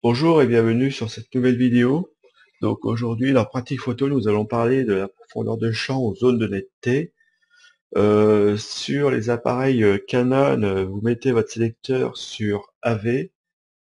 Bonjour et bienvenue sur cette nouvelle vidéo. Donc aujourd'hui, dans Pratique Photo, nous allons parler de la profondeur de champ aux zones de netteté. Sur les appareils Canon, vous mettez votre sélecteur sur AV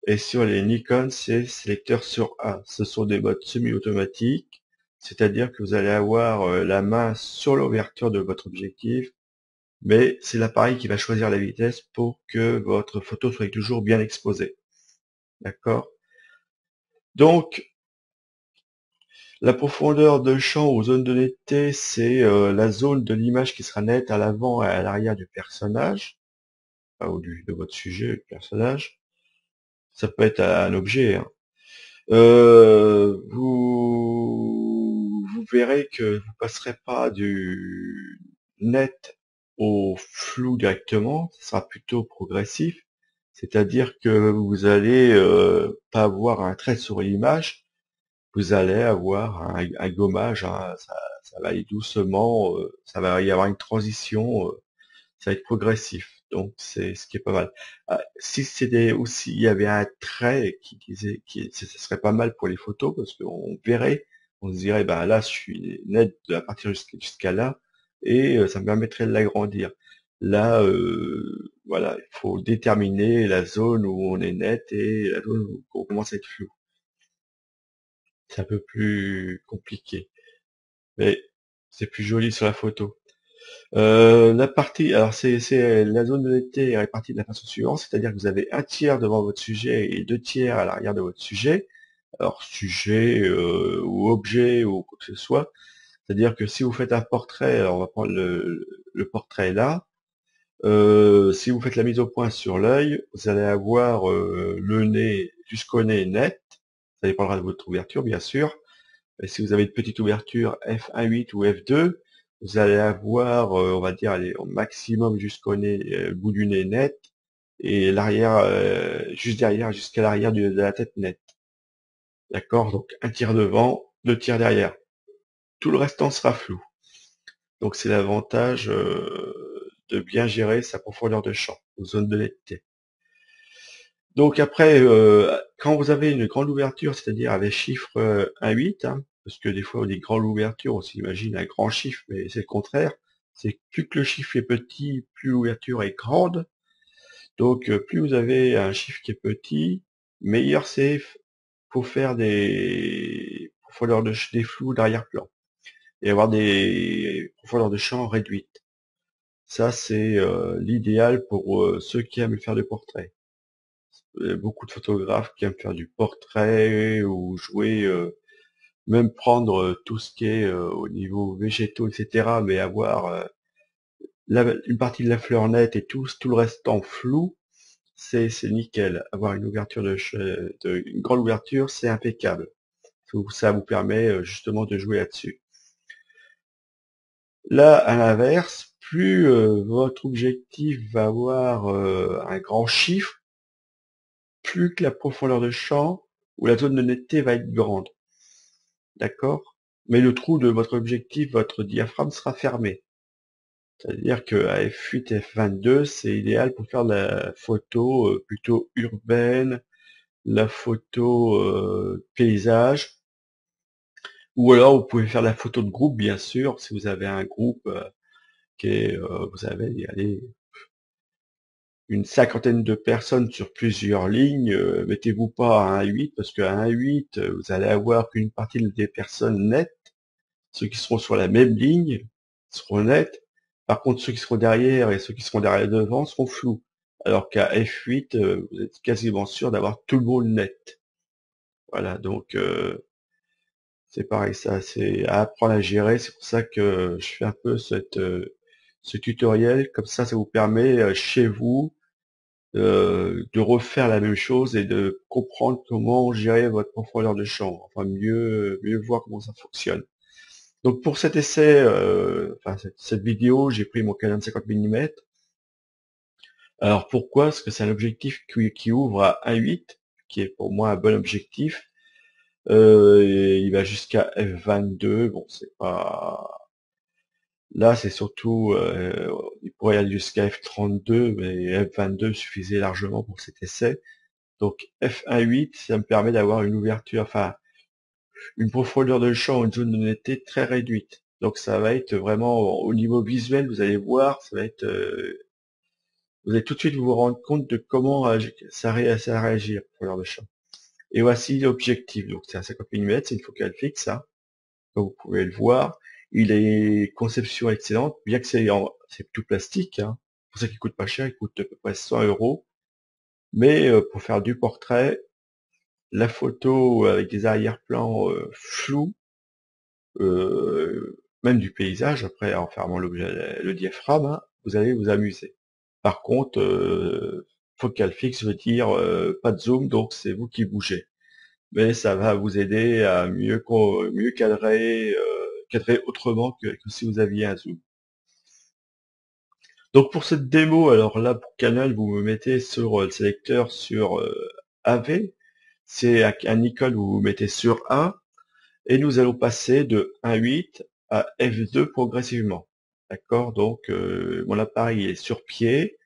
et sur les Nikon, c'est sélecteur sur A. Ce sont des modes semi-automatiques, c'est-à-dire que vous allez avoir la main sur l'ouverture de votre objectif, mais c'est l'appareil qui va choisir la vitesse pour que votre photo soit toujours bien exposée. D'accord? Donc, la profondeur de champ aux zones de netteté, c'est la zone de l'image qui sera nette à l'avant et à l'arrière du personnage, enfin, ou de votre sujet, du personnage. Ça peut être un objet, hein. Vous verrez que vous passerez pas du net au flou directement, ce sera plutôt progressif. C'est-à-dire que vous allez pas avoir un trait sur l'image, vous allez avoir un gommage, hein, ça va aller doucement, ça va y avoir une transition, ça va être progressif. Donc c'est ce qui est pas mal. Si c'était aussi, il y avait un trait ce serait pas mal pour les photos parce qu'on verrait, on se dirait, ben là, je suis net à partir jusqu'à là, et ça me permettrait de l'agrandir. Là, voilà, il faut déterminer la zone où on est net et la zone où on commence à être flou. C'est un peu plus compliqué, mais c'est plus joli sur la photo. La partie, alors c'est la zone de netteté est répartie de la façon suivante, c'est-à-dire que vous avez un tiers devant votre sujet et deux tiers à l'arrière de votre sujet. Alors sujet ou objet ou quoi que ce soit, c'est-à-dire que si vous faites un portrait, alors on va prendre le portrait là. Si vous faites la mise au point sur l'œil, vous allez avoir le nez jusqu'au nez net. Ça dépendra de votre ouverture, bien sûr. Et si vous avez une petite ouverture f1.8 ou f2, vous allez avoir, on va dire, allez, au maximum jusqu'au nez, bout du nez net, et l'arrière, juste derrière, jusqu'à l'arrière de la tête nette. D'accord? Donc un tiers devant, deux tiers derrière. Tout le restant sera flou. Donc c'est l'avantage de bien gérer sa profondeur de champ aux zones de netteté. Donc après, quand vous avez une grande ouverture, c'est-à-dire avec chiffre 1,8, hein, parce que des fois, des grandes ouvertures, on s'imagine un grand chiffre, mais c'est le contraire. C'est plus que le chiffre est petit, plus l'ouverture est grande. Donc, plus vous avez un chiffre qui est petit, meilleur c'est pour faire des profondeurs des flous d'arrière-plan et avoir des profondeurs de champ réduites. Ça, c'est l'idéal pour ceux qui aiment faire des portraits. Beaucoup de photographes qui aiment faire du portrait ou jouer, même prendre tout ce qui est au niveau végétaux, etc., mais avoir une partie de la fleur nette et tout le reste en flou, c'est nickel. Avoir une ouverture une grande ouverture, c'est impeccable. Ça vous permet justement de jouer là-dessus. Là, à l'inverse, plus votre objectif va avoir un grand chiffre, plus que la profondeur de champ ou la zone de netteté va être grande. D'accord? Mais le trou de votre objectif, votre diaphragme sera fermé. C'est-à-dire que à f8 et f22, c'est idéal pour faire de la photo plutôt urbaine, la photo paysage, ou alors vous pouvez faire la photo de groupe, bien sûr, si vous avez un groupe qui est, vous avez, allez, une cinquantaine de personnes sur plusieurs lignes, mettez-vous pas à 1,8 parce qu'à 1,8, vous allez avoir qu'une partie des personnes nettes. Ceux qui seront sur la même ligne seront nets. Par contre, ceux qui seront derrière et ceux qui seront derrière devant seront flous. Alors qu'à F8, vous êtes quasiment sûr d'avoir tout le monde net. Voilà, donc c'est pareil, ça c'est à apprendre à gérer. C'est pour ça que je fais un peu ce tutoriel. Comme ça vous permet chez vous de refaire la même chose et de comprendre comment gérer votre profondeur de champ. Enfin, mieux voir comment ça fonctionne. Donc pour cet essai, enfin cette vidéo, j'ai pris mon Canon 50 mm. Alors pourquoi? Parce que c'est un objectif qui ouvre à 1.8, qui est pour moi un bon objectif. Et il va jusqu'à f22. Bon, c'est pas. Là, c'est surtout, il pourrait aller jusqu'à f32, mais f22 suffisait largement pour cet essai. Donc F1.8, ça me permet d'avoir une ouverture, enfin une profondeur de champ, une zone de netteté très réduite. Donc ça va être vraiment au niveau visuel, vous allez voir, ça va être, vous allez tout de suite vous rendre compte de comment ça réagir, profondeur de champ. Et voici l'objectif. Donc c'est un 50 mm, c'est une focale fixe, hein, comme vous pouvez le voir. Il est conception excellente, bien que c'est tout plastique, hein. Pour ça qu'il coûte pas cher, il coûte à peu près 100 euros. Mais pour faire du portrait, la photo avec des arrière-plans flous, même du paysage, après en fermant le diaphragme, hein, vous allez vous amuser. Par contre, focale fixe veut dire pas de zoom, donc c'est vous qui bougez. Mais ça va vous aider à mieux cadrer autrement que si vous aviez un zoom. Donc pour cette démo, alors là pour Canon, vous me mettez sur le sélecteur sur AV, c'est un Nikon, vous vous mettez sur A, et nous allons passer de 1.8 à f2 progressivement. D'accord? Donc mon appareil est sur pied,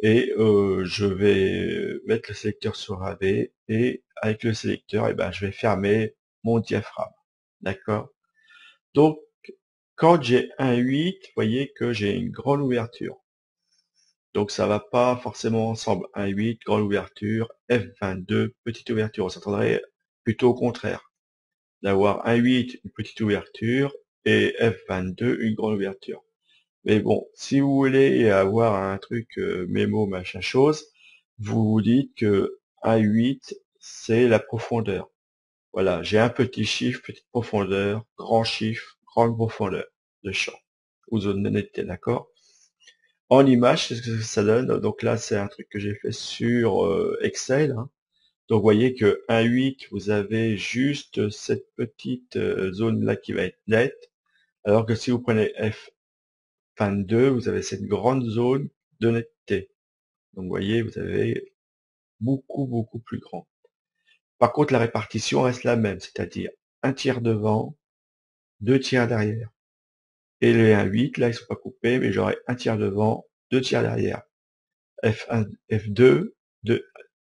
et je vais mettre le sélecteur sur AV, et avec le sélecteur, eh ben, je vais fermer mon diaphragme. D'accord? Donc, quand j'ai 1.8, vous voyez que j'ai une grande ouverture. Donc ça va pas forcément ensemble. 1.8, grande ouverture, F22, petite ouverture. On s'attendrait plutôt au contraire, d'avoir 1.8, une petite ouverture, et F22, une grande ouverture. Mais bon, si vous voulez avoir un truc mémo machin chose, vous vous dites que 1.8, c'est la profondeur. Voilà, j'ai un petit chiffre, petite profondeur, grand chiffre, grande profondeur de champ, ou zone de netteté, d'accord? En image, c'est ce que ça donne. Donc là, c'est un truc que j'ai fait sur Excel, hein. Donc vous voyez que 1.8, vous avez juste cette petite zone là qui va être nette, alors que si vous prenez F22, vous avez cette grande zone de netteté. Donc vous voyez, vous avez beaucoup plus grand. Par contre, la répartition reste la même, c'est-à-dire un tiers devant, deux tiers derrière. Et les 1.8, là, ils sont pas coupés, mais j'aurai un tiers devant, deux tiers derrière. F1, F2,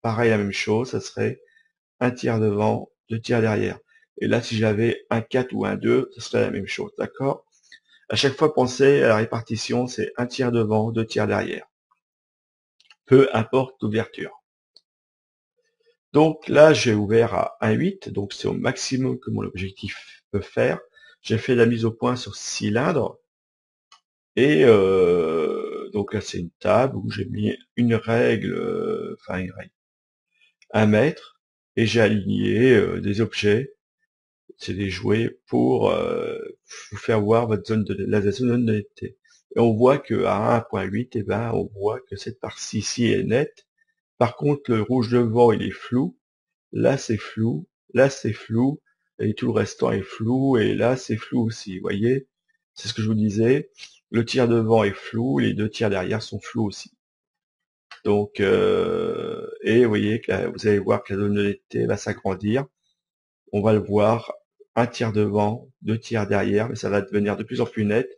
pareil, la même chose, ça serait un tiers devant, deux tiers derrière. Et là, si j'avais un 4 ou un 2, ce serait la même chose, d'accord? À chaque fois, pensez à la répartition, c'est un tiers devant, deux tiers derrière. Peu importe l'ouverture. Donc là, j'ai ouvert à 1.8, donc c'est au maximum que mon objectif peut faire. J'ai fait la mise au point sur cylindre. Et donc là, c'est une table où j'ai mis une règle, enfin une règle, 1 mètre, et j'ai aligné des objets, c'est des jouets pour vous faire voir votre zone la zone de netteté. Et on voit que à 1.8, eh ben, on voit que cette partie-ci est nette. Par contre, le rouge devant, il est flou. Là, c'est flou. Là, c'est flou. Et tout le restant est flou. Et là, c'est flou aussi. Vous voyez? C'est ce que je vous disais. Le tiers devant est flou. Les deux tiers derrière sont flous aussi. Donc, et vous voyez que là, vous allez voir que la zone de netteté va s'agrandir. On va le voir, un tiers devant, deux tiers derrière, mais ça va devenir de plus en plus net,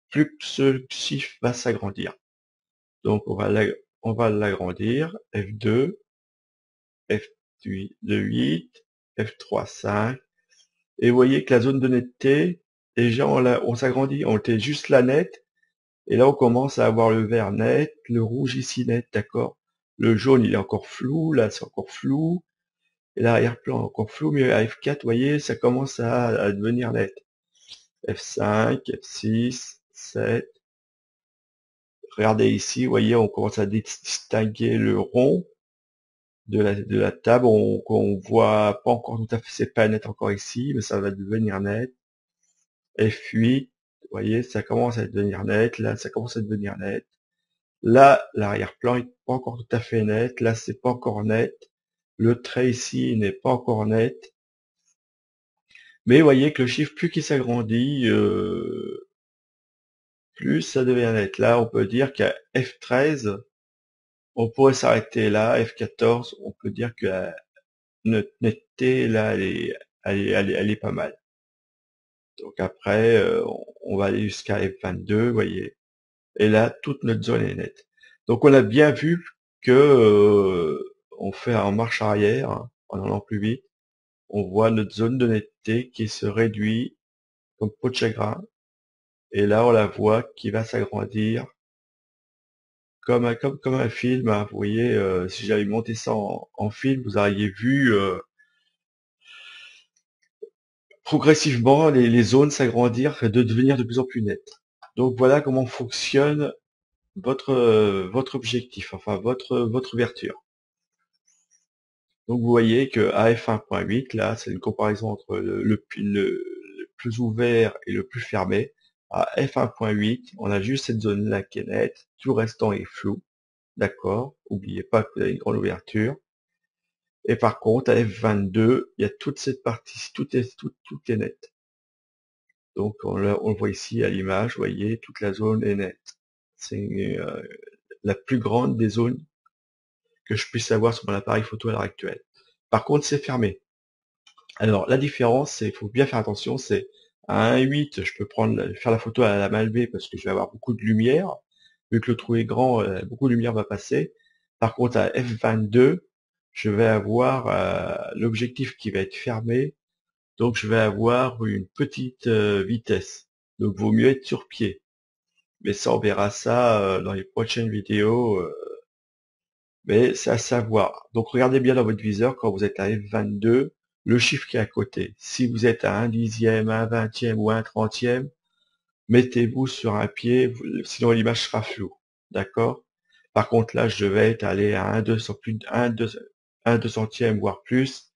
plus que ce chiffre va s'agrandir. Donc on va l'agrandir, F2, F8, F3, 5, et vous voyez que la zone de netteté, déjà on s'agrandit, on était juste la nette, et là on commence à avoir le vert net, le rouge ici net, d'accord? Le jaune il est encore flou, là c'est encore flou, et l'arrière-plan encore flou, mais à F4, vous voyez, ça commence à devenir net. F5, F6, 7. Regardez ici, vous voyez, on commence à distinguer le rond de la table. On voit pas encore tout à fait, c'est pas net encore ici, mais ça va devenir net. F8, vous voyez, ça commence à devenir net. Là, ça commence à devenir net. Là, l'arrière-plan est pas encore tout à fait net. Là, c'est pas encore net. Le trait ici n'est pas encore net. Mais vous voyez que le chiffre, plus qu'il s'agrandit, plus ça devient net. Là, on peut dire qu'à F13, on pourrait s'arrêter là. F14, on peut dire que notre netteté, là, elle est pas mal. Donc après, on va aller jusqu'à F22, vous voyez. Et là, toute notre zone est nette. Donc on a bien vu que on fait en marche arrière, hein, en allant plus vite, on voit notre zone de netteté qui se réduit comme peau de chagrin. Et là, on la voit qui va s'agrandir comme un film, hein. Vous voyez, si j'avais monté ça en film, vous auriez vu progressivement les zones s'agrandir et de devenir de plus en plus nettes. Donc voilà comment fonctionne votre objectif, enfin votre ouverture. Donc vous voyez que à f1.8, là, c'est une comparaison entre le plus ouvert et le plus fermé. À f1.8, on a juste cette zone-là qui est nette, tout le restant est flou. D'accord? N'oubliez pas que vous avez une grande ouverture. Et par contre, à F22, il y a toute cette partie, tout est net. Donc on le voit ici à l'image, vous voyez, toute la zone est nette. C'est la plus grande des zones que je puisse avoir sur mon appareil photo à l'heure actuelle. Par contre, c'est fermé. Alors la différence, c'est, il faut bien faire attention, c'est à 1.8, je peux faire la photo à la main levée parce que je vais avoir beaucoup de lumière. Vu que le trou est grand, beaucoup de lumière va passer. Par contre, à f22, je vais avoir l'objectif qui va être fermé, donc je vais avoir une petite vitesse. Donc vaut mieux être sur pied. Mais ça, on verra ça dans les prochaines vidéos. Mais c'est à savoir. Donc regardez bien dans votre viseur quand vous êtes à f22, le chiffre qui est à côté. Si vous êtes à 1/10, 1/20 ou 1/30, mettez-vous sur un pied, sinon l'image sera floue. D'accord? Par contre là, je vais être allé à 1/200, plus de 1/2 centième, voire plus.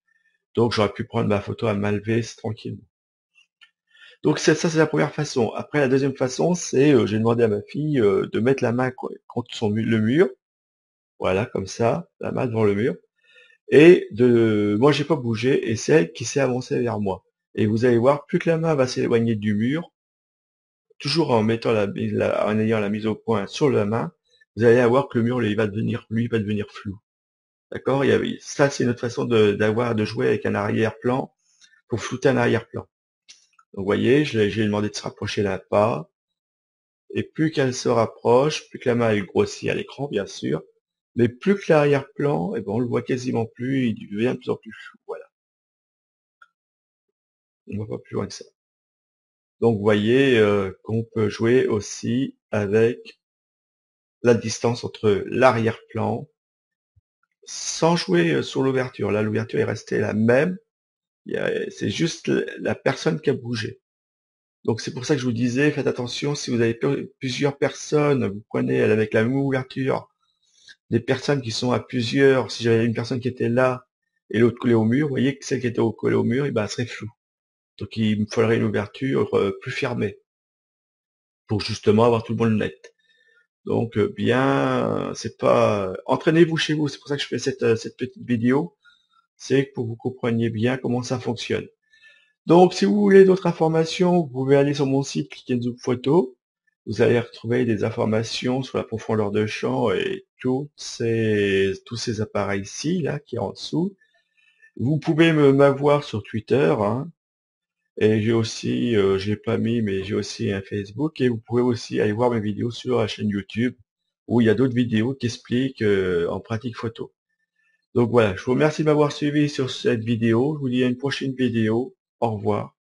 Donc j'aurais pu prendre ma photo à main levée tranquillement. Donc ça, c'est la première façon. Après, la deuxième façon, c'est j'ai demandé à ma fille de mettre la main contre le mur. Voilà, comme ça, la main devant le mur. Et moi j'ai pas bougé, et c'est elle qui s'est avancée vers moi. Et vous allez voir, plus que la main va s'éloigner du mur, toujours en mettant en ayant la mise au point sur la main, vous allez voir que le mur, lui, va devenir flou. D'accord? Ça, c'est notre façon de jouer avec un arrière-plan, pour flouter un arrière-plan. Donc, vous voyez, j'ai demandé de se rapprocher là pas, et plus qu'elle se rapproche, plus que la main, elle grossit à l'écran, bien sûr, mais plus que l'arrière-plan, eh ben, on le voit quasiment plus, il devient de plus en plus flou. Voilà. On va pas plus loin que ça. Donc, vous voyez qu'on peut jouer aussi avec la distance entre l'arrière-plan sans jouer sur l'ouverture. Là, l'ouverture est restée la même. C'est juste la personne qui a bougé. Donc, c'est pour ça que je vous disais, faites attention, si vous avez plusieurs personnes, vous prenez avec la même ouverture des personnes qui sont à plusieurs. Si j'avais une personne qui était là et l'autre collée au mur, vous voyez que celle qui était collée au mur, elle serait floue. Donc, il me faudrait une ouverture plus fermée pour justement avoir tout le monde net. Donc c'est pas, entraînez-vous chez vous. C'est pour ça que je fais cette petite vidéo. C'est pour que vous compreniez bien comment ça fonctionne. Donc, si vous voulez d'autres informations, vous pouvez aller sur mon site, cliquez sur Photo. Vous allez retrouver des informations sur la profondeur de champ et tous ces appareils-ci, là, qui est en dessous. Vous pouvez m'avoir sur Twitter, hein. Et j'ai aussi, je l'ai pas mis, mais j'ai aussi un Facebook, et vous pouvez aussi aller voir mes vidéos sur la chaîne YouTube, où il y a d'autres vidéos qui expliquent en pratique photo. Donc voilà, je vous remercie de m'avoir suivi sur cette vidéo. Je vous dis à une prochaine vidéo. Au revoir.